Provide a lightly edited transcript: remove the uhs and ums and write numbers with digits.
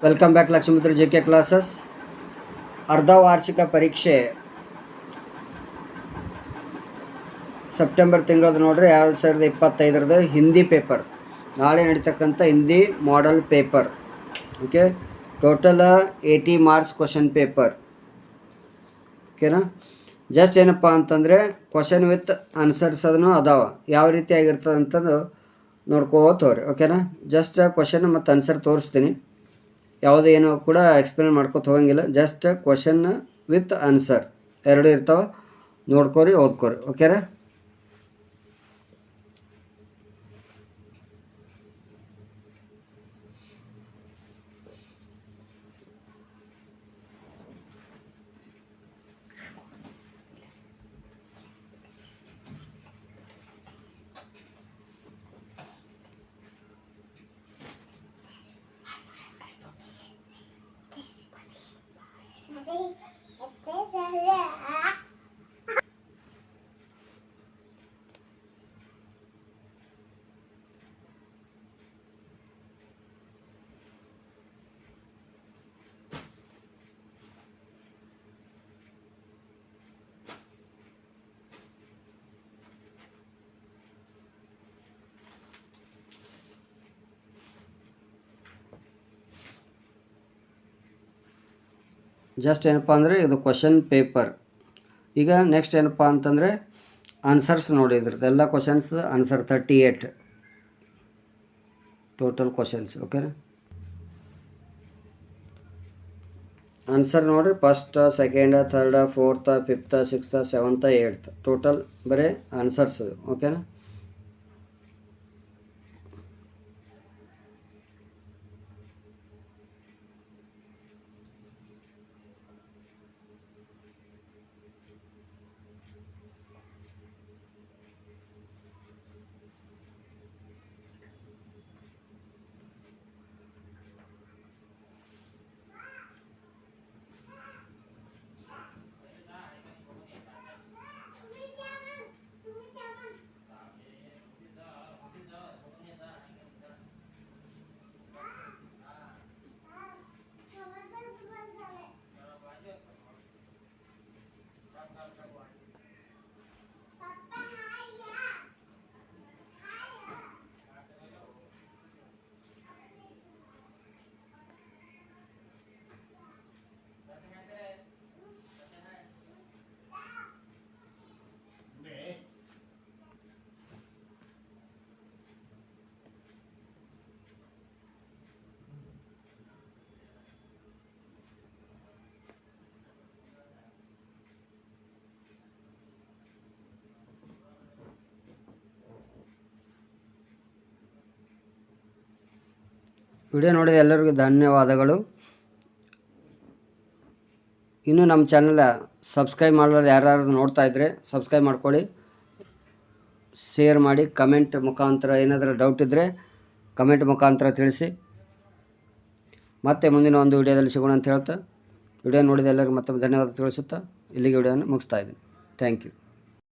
Welcome back Lakshmiputra JK classes. ಅರ್ಧ ವಾರ್ಷಿಕ ಪರೀಕ್ಷೆ ಸೆಪ್ಟೆಂಬರ್ ತಿಂಗಳದ್ದು ನೋಡ್ರಿ 2025 ಹಿಂದಿ ಪೇಪರ್, ನಾಳೆ ನಡೀತಕ್ಕಂಥ Hindi model paper. Okay, total 80 marks question paper. ಓಕೆನಾ? ಜಸ್ಟ್ ಏನಪ್ಪ ಅಂತಂದರೆ ಕ್ವಶನ್ ವಿತ್ ಆನ್ಸರ್ಸ್ ಅದನ್ನು ಅದಾವ, ಯಾವ ರೀತಿಯಾಗಿರ್ತದೆ ಅಂತಂದು ನೋಡ್ಕೋತವ್ರಿ. ಓಕೆನಾ? ಜಸ್ಟ್ ಕ್ವಶನ್ ಮತ್ತು ಆನ್ಸರ್ ತೋರಿಸ್ತೀನಿ, ಯಾವುದೇ ಏನು ಕೂಡ ಎಕ್ಸ್ಪ್ಲೇನ್ ಮಾಡ್ಕೊತ ಹೋಗಂಗಿಲ್ಲ. ಜಸ್ಟ್ ಕ್ವಶನ್ ವಿತ್ ಆನ್ಸರ್ ಎರಡು ಇರ್ತಾವೆ, ನೋಡ್ಕೊರಿ ಓದ್ಕೊರಿ. ಓಕೆನಾ? ಜಸ್ಟ್ ಏನಪ್ಪ ಅಂದರೆ ಇದು ಕ್ವಶನ್ ಪೇಪರ್. ಈಗ ನೆಕ್ಸ್ಟ್ ಏನಪ್ಪ ಅಂತಂದರೆ ಆನ್ಸರ್ಸ್ ನೋಡಿ, ಇದ್ರದ್ದೆಲ್ಲ ಕ್ವಶನ್ಸ್ ಆನ್ಸರ್ 38 ಟೋಟಲ್ ಕ್ವಶನ್ಸ್. ಓಕೆನಾ? ಆನ್ಸರ್ ನೋಡಿರಿ, first, second, third, fourth, fifth, sixth, seventh, eighth, total ಬರೀ ಆನ್ಸರ್ಸ್. ಓಕೆನಾ? ವಿಡಿಯೋ ನೋಡಿದ ಎಲ್ಲರಿಗೂ ಧನ್ಯವಾದಗಳು. ಇನ್ನೂ ನಮ್ಮ ಚಾನಲ್ ಸಬ್ಸ್ಕ್ರೈಬ್ ಮಾಡೋದು ಯಾರು ನೋಡ್ತಾ ಇದ್ದರೆ ಸಬ್ಸ್ಕ್ರೈಬ್ ಮಾಡ್ಕೊಳ್ಳಿ, ಶೇರ್ ಮಾಡಿ, ಕಮೆಂಟ್ ಮುಖಾಂತರ ಏನಾದರೂ ಡೌಟ್ ಇದ್ದರೆ ಕಮೆಂಟ್ ಮುಖಾಂತರ ತಿಳಿಸಿ. ಮತ್ತೆ ಮುಂದಿನ ಒಂದು ವಿಡಿಯೋದಲ್ಲಿ ಸಿಗೋಣ ಅಂತ ಹೇಳ್ತಾ, ವಿಡಿಯೋ ನೋಡಿದ ಎಲ್ಲರಿಗೂ ಮತ್ತೊಮ್ಮೆ ಧನ್ಯವಾದ ತಿಳಿಸುತ್ತಾ ಇಲ್ಲಿಗೆ ವಿಡಿಯೋನ ಮುಗಿಸ್ತಾ ಇದ್ದೀನಿ. Thank you.